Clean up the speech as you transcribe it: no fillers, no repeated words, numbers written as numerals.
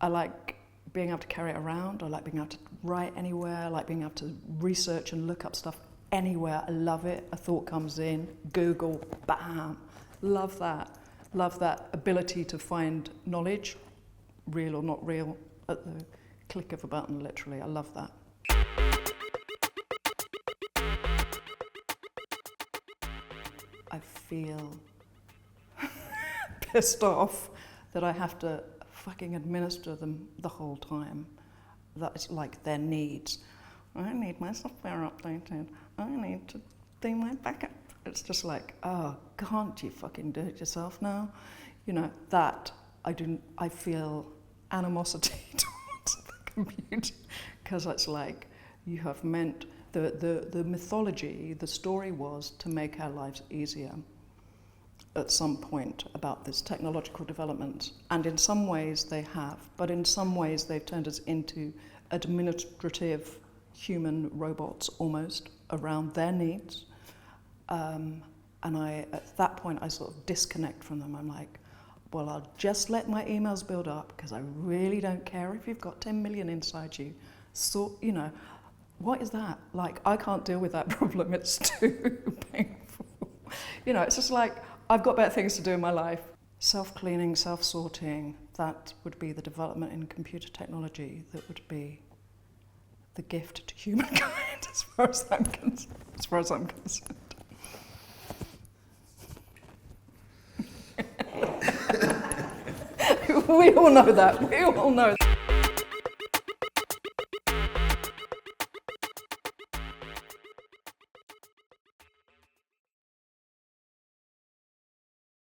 I like being able to carry it around. I like being able to write anywhere. I like being able to research and look up stuff anywhere. I love it. A thought comes in, Google, bam. Love that. Love that ability to find knowledge, real or not real, at the click of a button, literally. I love that. I feel pissed off that I have to fucking administer them the whole time. That's like their needs. I need my software updated. I need to do my backup. It's just like, oh, can't you fucking do it yourself now? You know, that I feel animosity towards the computer, because it's like, you have meant, the mythology, the story was to make our lives easier at some point about this technological development. And in some ways they have, but in some ways they've turned us into administrative human robots almost around their needs. And at that point, I sort of disconnect from them. I'm like, well, I'll just let my emails build up because I really don't care if you've got 10 million inside you. So, you know, what is that? Like, I can't deal with that problem. It's too painful. You know, it's just like, I've got better things to do in my life. Self-cleaning, self-sorting, that would be the development in computer technology that would be the gift to humankind, as far as I'm concerned. We all know that. We all know that.